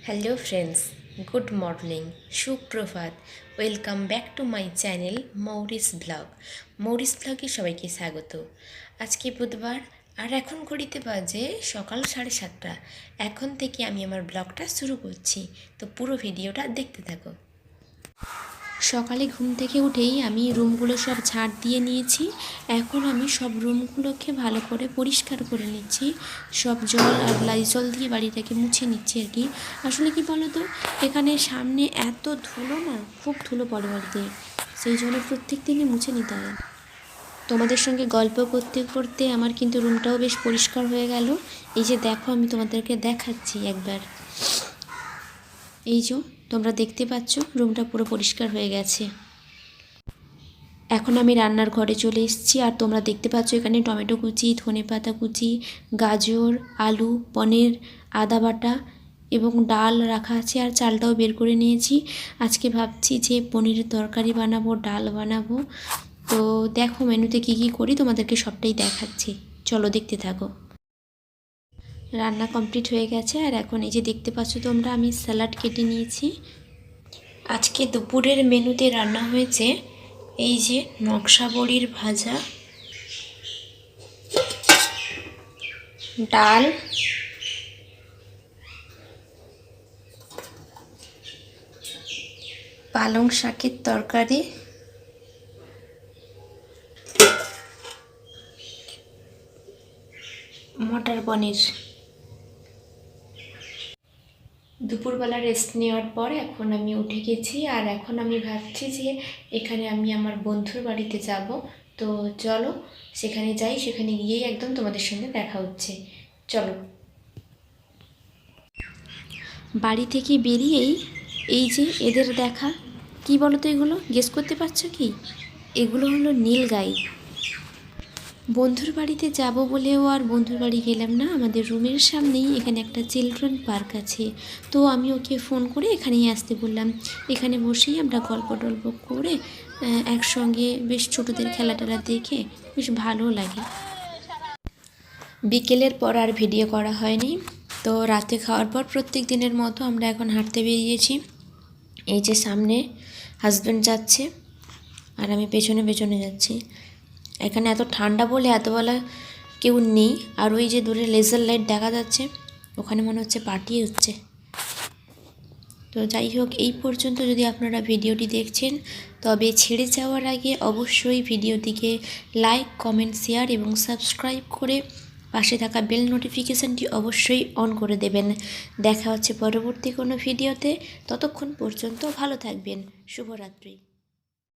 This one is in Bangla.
হ্যালো ফ্রেন্ডস, গুড মর্নিং, সুপ্রভাত। Welcome back to my channel Mouris blog. মৌরিস ব্লগে সবাইকে স্বাগত। আজকে বুধবার, আর এখন ঘড়িতে বাজে সকাল 7:30। এখন থেকে আমি আমার ব্লগটা শুরু করছি, তো পুরো ভিডিওটা দেখতে থাকো। সকালে ঘুম থেকে উঠেই আমি রুমগুলো সব ঝাড় দিয়ে নিয়েছি। এখন আমি সব রুমগুলোকে ভালো করে পরিষ্কার করে নিচ্ছি। সব জল আর লাইজল দিয়ে বাড়িটাকে মুছে নিচ্ছি আর কি। আসলে কি বলো তো, এখানে সামনে এত ধুলো না, খুব ধুলো পড়ে বাড়িতে, সেই জন্য প্রত্যেক দিনই মুছে নিতে হয়। তোমাদের সঙ্গে গল্প করতে করতে আমার কিন্তু রুমটাও বেশ পরিষ্কার হয়ে গেল। এই যে দেখো, আমি তোমাদেরকে দেখাচ্ছি একবার। এই যে তোমরা দেখতে পাচ্ছ, রুমটা পুরো পরিষ্কার হয়ে গেছে। এখন আমি রান্নার ঘরে চলে এসেছি, আর তোমরা দেখতে পাচ্ছ এখানে টমেটো কুচি, ধনেপাতা কুচি, গাজর, আলু, পনির, আদা বাটা এবং ডাল রাখা আছে, আর চালটাও বের করে নিয়েছি। আজকে ভাবছি যে পনিরের তরকারি বানাবো, ডাল বানাবো। তো দেখো মেনুতে কী কী করি, তোমাদেরকে সবটাই দেখাচ্ছি, চলো দেখতে থাকো। রান্না কমপ্লিট হয়ে গেছে, আর এখন এই যে দেখতে পাচ্ছ তোমরা, আমি স্যালাড কেটে নিয়েছি। আজকে দুপুরের মেনুতে রান্না হয়েছে এই যে নকশা বড়ির ভাজা, ডাল, পালং শাকের তরকারি, মটর পনির। দুপুরবেলা রেস্ট নেওয়ার পর এখন আমি উঠে গেছি, আর এখন আমি ভাবছি যে এখানে আমি আমার বন্ধুর বাড়িতে যাব। তো চলো সেখানে যাই, সেখানে গিয়েই একদম তোমাদের সঙ্গে দেখা হচ্ছে, চলো। বাড়ি থেকে বেরিয়েই এই যে এদের দেখা, কি বলো তো, এগুলো গেস করতে পারছো কি? এগুলো হলো নীলগাই। বন্ধুর বাড়িতে যাব বলেও আর বন্ধুর বাড়ি গেলাম না, আমাদের রুমের সামনেই এখানে একটা চিলড্রেন পার্ক আছে। তো আমি ওকে ফোন করে এখানেই আসতে বললাম। এখানে বসেই আমরা গল্প টল্প করে একসঙ্গে বেশ ছোটোদের খেলা টেলা দেখে বেশ ভালো লাগে। বিকেলের পর আর ভিডিও করা হয়নি। তো রাতে খাওয়ার পর প্রত্যেক দিনের মতো আমরা এখন হাঁটতে বেরিয়েছি। এই যে সামনে হাজব্যান্ড যাচ্ছে, আর আমি পেছনে পেছনে যাচ্ছি। এখানে এত ঠান্ডা বলে এতবেলা কেউ নেই, আর ওই যে দূরে লেজার লাইট দেখা যাচ্ছে, ওখানে মনে হচ্ছে পার্টি হচ্ছে। তো যাই হোক, এই পর্যন্ত যদি আপনারা ভিডিওটি দেখছেন, তবে ছেড়ে যাওয়ার আগে অবশ্যই ভিডিওটিকে লাইক, কমেন্ট, শেয়ার এবং সাবস্ক্রাইব করে পাশে থাকা বেল নোটিফিকেশানটি অবশ্যই অন করে দেবেন। দেখা হচ্ছে পরবর্তী কোনো ভিডিওতে, ততক্ষণ পর্যন্ত ভালো থাকবেন। শুভরাত্রি।